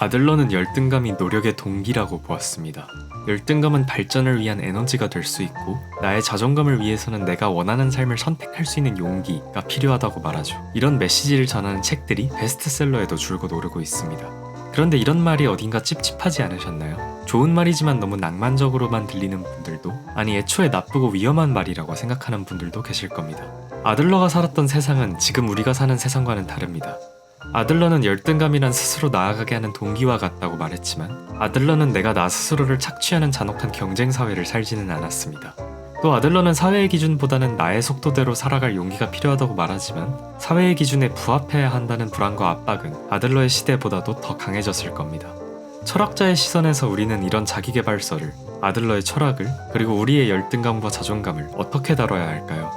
아들러는 열등감이 노력의 동기라고 보았습니다. 열등감은 발전을 위한 에너지가 될 수 있고 나의 자존감을 위해서는 내가 원하는 삶을 선택할 수 있는 용기가 필요하다고 말하죠. 이런 메시지를 전하는 책들이 베스트셀러에도 줄곧 오르고 있습니다. 그런데 이런 말이 어딘가 찝찝하지 않으셨나요? 좋은 말이지만 너무 낭만적으로만 들리는 분들도, 아니 애초에 나쁘고 위험한 말이라고 생각하는 분들도 계실 겁니다. 아들러가 살았던 세상은 지금 우리가 사는 세상과는 다릅니다. 아들러는 열등감이란 스스로 나아가게 하는 동기와 같다고 말했지만 아들러는 내가 나 스스로를 착취하는 잔혹한 경쟁 사회를 살지는 않았습니다. 또 아들러는 사회의 기준보다는 나의 속도대로 살아갈 용기가 필요하다고 말하지만 사회의 기준에 부합해야 한다는 불안과 압박은 아들러의 시대보다도 더 강해졌을 겁니다. 철학자의 시선에서 우리는 이런 자기계발서를, 아들러의 철학을, 그리고 우리의 열등감과 자존감을 어떻게 다뤄야 할까요?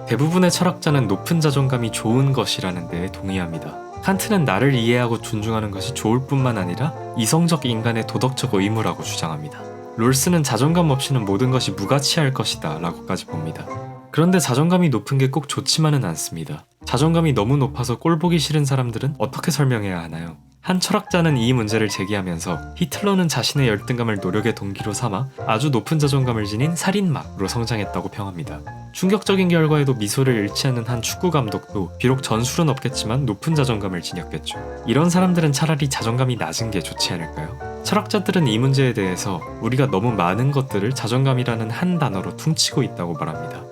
대부분의 철학자는 높은 자존감이 좋은 것이라는 데에 동의합니다. 칸트는 나를 이해하고 존중하는 것이 좋을 뿐만 아니라 이성적 인간의 도덕적 의무라고 주장합니다. 롤스는 자존감 없이는 모든 것이 무가치할 것이다 라고까지 봅니다. 그런데 자존감이 높은 게 꼭 좋지만은 않습니다. 자존감이 너무 높아서 꼴보기 싫은 사람들은 어떻게 설명해야 하나요? 한 철학자는 이 문제를 제기하면서 히틀러는 자신의 열등감을 노력의 동기로 삼아 아주 높은 자존감을 지닌 살인마로 성장했다고 평합니다. 충격적인 결과에도 미소를 잃지 않는 한 축구 감독도 비록 전술은 없겠지만 높은 자존감을 지녔겠죠. 이런 사람들은 차라리 자존감이 낮은 게 좋지 않을까요? 철학자들은 이 문제에 대해서 우리가 너무 많은 것들을 자존감이라는 한 단어로 퉁치고 있다고 말합니다.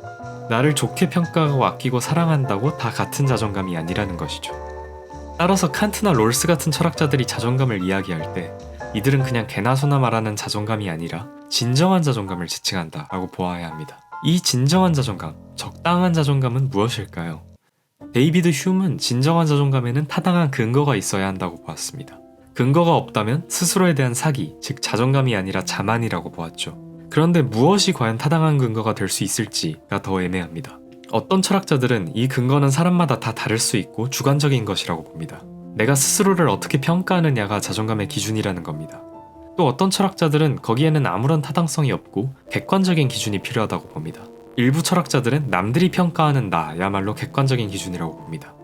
나를 좋게 평가하고 아끼고 사랑한다고 다 같은 자존감이 아니라는 것이죠. 따라서 칸트나 롤스 같은 철학자들이 자존감을 이야기할 때 이들은 그냥 개나 소나 말하는 자존감이 아니라 진정한 자존감을 지칭한다 라고 보아야 합니다. 이 진정한 자존감, 적당한 자존감은 무엇일까요? 데이비드 휴먼은 진정한 자존감에는 타당한 근거가 있어야 한다고 보았습니다. 근거가 없다면 스스로에 대한 사기, 즉 자존감이 아니라 자만이라고 보았죠. 그런데 무엇이 과연 타당한 근거가 될 수 있을지가 더 애매합니다. 어떤 철학자들은 이 근거는 사람마다 다 다를 수 있고 주관적인 것이라고 봅니다. 내가 스스로를 어떻게 평가하느냐가 자존감의 기준이라는 겁니다. 또 어떤 철학자들은 거기에는 아무런 타당성이 없고 객관적인 기준이 필요하다고 봅니다. 일부 철학자들은 남들이 평가하는 나야말로 객관적인 기준이라고 봅니다.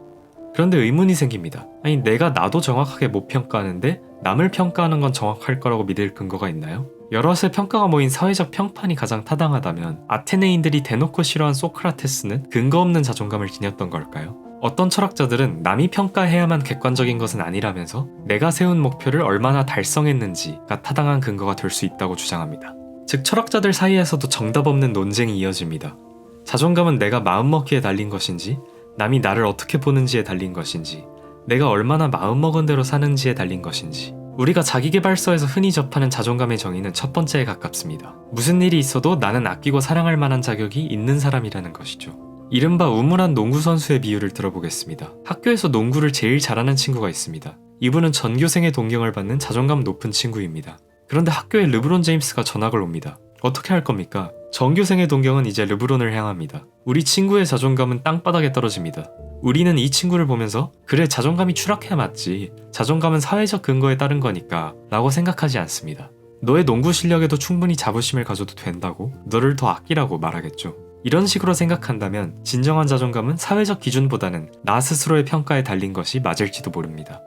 그런데 의문이 생깁니다. 아니 내가 나도 정확하게 못 평가하는데 남을 평가하는 건 정확할 거라고 믿을 근거가 있나요? 여럿의 평가가 모인 사회적 평판이 가장 타당하다면 아테네인들이 대놓고 싫어한 소크라테스는 근거 없는 자존감을 지녔던 걸까요? 어떤 철학자들은 남이 평가해야만 객관적인 것은 아니라면서 내가 세운 목표를 얼마나 달성했는지가 타당한 근거가 될 수 있다고 주장합니다. 즉 철학자들 사이에서도 정답 없는 논쟁이 이어집니다. 자존감은 내가 마음먹기에 달린 것인지, 남이 나를 어떻게 보는지에 달린 것인지, 내가 얼마나 마음먹은 대로 사는지에 달린 것인지. 우리가 자기계발서에서 흔히 접하는 자존감의 정의는 첫 번째에 가깝습니다. 무슨 일이 있어도 나는 아끼고 사랑할 만한 자격이 있는 사람이라는 것이죠. 이른바 우물한 농구선수의 비유를 들어보겠습니다. 학교에서 농구를 제일 잘하는 친구가 있습니다. 이분은 전교생의 동경을 받는 자존감 높은 친구입니다. 그런데 학교에 르브론 제임스가 전학을 옵니다. 어떻게 할 겁니까? 전교생의 동경은 이제 르브론을 향합니다. 우리 친구의 자존감은 땅바닥에 떨어집니다. 우리는 이 친구를 보면서 그래 자존감이 추락해야 맞지, 자존감은 사회적 근거에 따른 거니까 라고 생각하지 않습니다. 너의 농구 실력에도 충분히 자부심을 가져도 된다고, 너를 더 아끼라고 말하겠죠. 이런 식으로 생각한다면 진정한 자존감은 사회적 기준보다는 나 스스로의 평가에 달린 것이 맞을지도 모릅니다.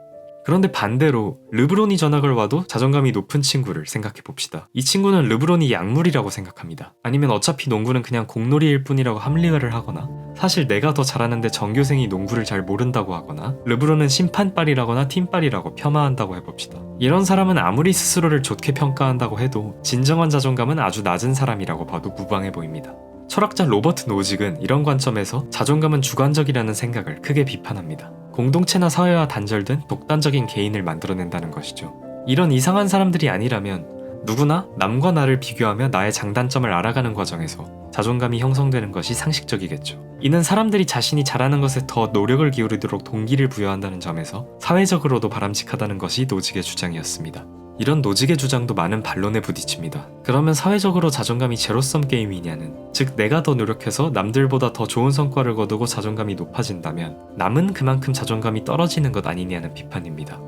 그런데 반대로 르브론이 전학을 와도 자존감이 높은 친구를 생각해봅시다. 이 친구는 르브론이 약물이라고 생각합니다. 아니면 어차피 농구는 그냥 공놀이일 뿐이라고 합리화를 하거나, 사실 내가 더 잘하는데 전교생이 농구를 잘 모른다고 하거나, 르브론은 심판빨이라거나 팀빨이라고 폄하한다고 해봅시다. 이런 사람은 아무리 스스로를 좋게 평가한다고 해도 진정한 자존감은 아주 낮은 사람이라고 봐도 무방해 보입니다. 철학자 로버트 노직은 이런 관점에서 자존감은 주관적이라는 생각을 크게 비판합니다. 공동체나 사회와 단절된 독단적인 개인을 만들어낸다는 것이죠. 이런 이상한 사람들이 아니라면 누구나 남과 나를 비교하며 나의 장단점을 알아가는 과정에서 자존감이 형성되는 것이 상식적이겠죠. 이는 사람들이 자신이 잘하는 것에 더 노력을 기울이도록 동기를 부여한다는 점에서 사회적으로도 바람직하다는 것이 노직의 주장이었습니다. 이런 노직의 주장도 많은 반론에 부딪힙니다. 그러면 사회적으로 자존감이 제로섬 게임이냐는, 즉 내가 더 노력해서 남들보다 더 좋은 성과를 거두고 자존감이 높아진다면 남은 그만큼 자존감이 떨어지는 것 아니냐는 비판입니다.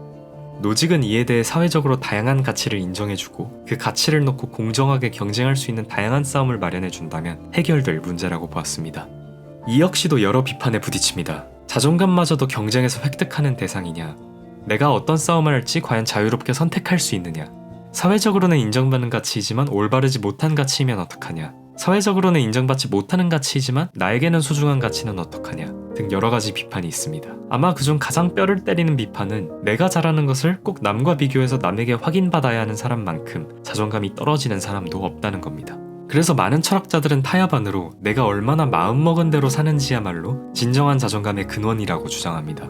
노직은 이에 대해 사회적으로 다양한 가치를 인정해주고 그 가치를 놓고 공정하게 경쟁할 수 있는 다양한 싸움을 마련해준다면 해결될 문제라고 보았습니다. 이 역시도 여러 비판에 부딪힙니다. 자존감마저도 경쟁에서 획득하는 대상이냐? 내가 어떤 싸움을 할지 과연 자유롭게 선택할 수 있느냐? 사회적으로는 인정받는 가치이지만 올바르지 못한 가치이면 어떡하냐? 사회적으로는 인정받지 못하는 가치이지만 나에게는 소중한 가치는 어떡하냐? 등 여러가지 비판이 있습니다. 아마 그중 가장 뼈를 때리는 비판은 내가 잘하는 것을 꼭 남과 비교해서 남에게 확인받아야 하는 사람만큼 자존감이 떨어지는 사람도 없다는 겁니다. 그래서 많은 철학자들은 타협안으로 내가 얼마나 마음먹은 대로 사는지야말로 진정한 자존감의 근원이라고 주장합니다.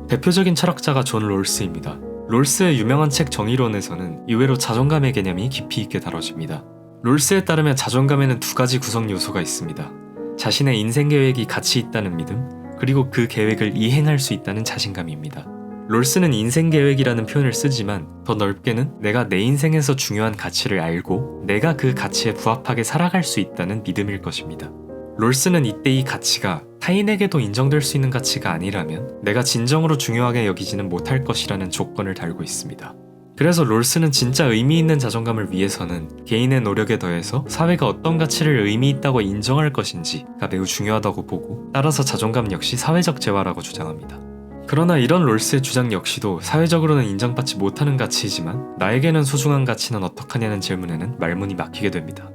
대표적인 철학자가 존 롤스입니다. 롤스의 유명한 책 정의론에서는 이외로 자존감의 개념이 깊이 있게 다뤄집니다. 롤스에 따르면 자존감에는 두 가지 구성 요소가 있습니다. 자신의 인생 계획이 가치 있다는 믿음, 그리고 그 계획을 이행할 수 있다는 자신감입니다. 롤스는 인생 계획이라는 표현을 쓰지만 더 넓게는 내가 내 인생에서 중요한 가치를 알고 내가 그 가치에 부합하게 살아갈 수 있다는 믿음일 것입니다. 롤스는 이때 이 가치가 타인에게도 인정될 수 있는 가치가 아니라면 내가 진정으로 중요하게 여기지는 못할 것이라는 조건을 달고 있습니다. 그래서 롤스는 진짜 의미 있는 자존감을 위해서는 개인의 노력에 더해서 사회가 어떤 가치를 의미 있다고 인정할 것인지가 매우 중요하다고 보고, 따라서 자존감 역시 사회적 재화라고 주장합니다. 그러나 이런 롤스의 주장 역시도 사회적으로는 인정받지 못하는 가치이지만 나에게는 소중한 가치는 어떡하냐는 질문에는 말문이 막히게 됩니다.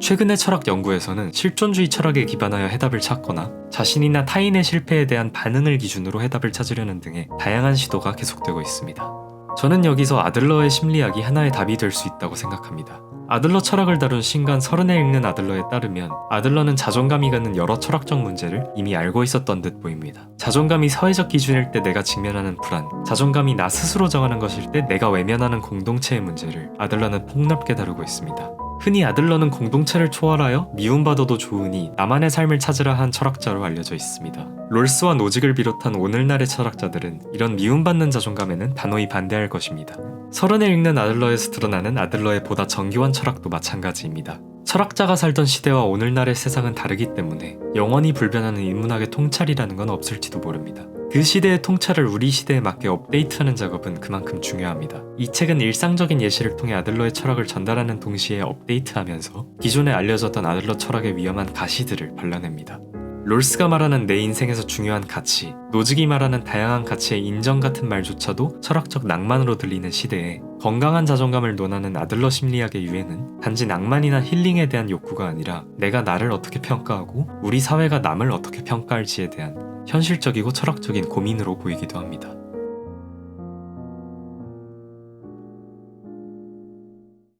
최근의 철학 연구에서는 실존주의 철학에 기반하여 해답을 찾거나 자신이나 타인의 실패에 대한 반응을 기준으로 해답을 찾으려는 등의 다양한 시도가 계속되고 있습니다. 저는 여기서 아들러의 심리학이 하나의 답이 될 수 있다고 생각합니다. 아들러 철학을 다룬 신간 30에 읽는 아들러에 따르면 아들러는 자존감이 갖는 여러 철학적 문제를 이미 알고 있었던 듯 보입니다. 자존감이 사회적 기준일 때 내가 직면하는 불안, 자존감이 나 스스로 정하는 것일 때 내가 외면하는 공동체의 문제를 아들러는 폭넓게 다루고 있습니다. 흔히 아들러는 공동체를 초월하여 미움받아도 좋으니 나만의 삶을 찾으라 한 철학자로 알려져 있습니다. 롤스와 노직을 비롯한 오늘날의 철학자들은 이런 미움받는 자존감에는 단호히 반대할 것입니다. 30에 읽는 아들러에서 드러나는 아들러의 보다 정교한 철학도 마찬가지입니다. 철학자가 살던 시대와 오늘날의 세상은 다르기 때문에 영원히 불변하는 인문학의 통찰이라는 건 없을지도 모릅니다. 그 시대의 통찰을 우리 시대에 맞게 업데이트하는 작업은 그만큼 중요합니다. 이 책은 일상적인 예시를 통해 아들러의 철학을 전달하는 동시에 업데이트하면서 기존에 알려졌던 아들러 철학의 위험한 가시들을 발라냅니다. 롤스가 말하는 내 인생에서 중요한 가치, 노직이 말하는 다양한 가치의 인정 같은 말조차도 철학적 낭만으로 들리는 시대에 건강한 자존감을 논하는 아들러 심리학의 유행은 단지 낭만이나 힐링에 대한 욕구가 아니라 내가 나를 어떻게 평가하고 우리 사회가 남을 어떻게 평가할지에 대한 현실적이고 철학적인 고민으로 보이기도 합니다.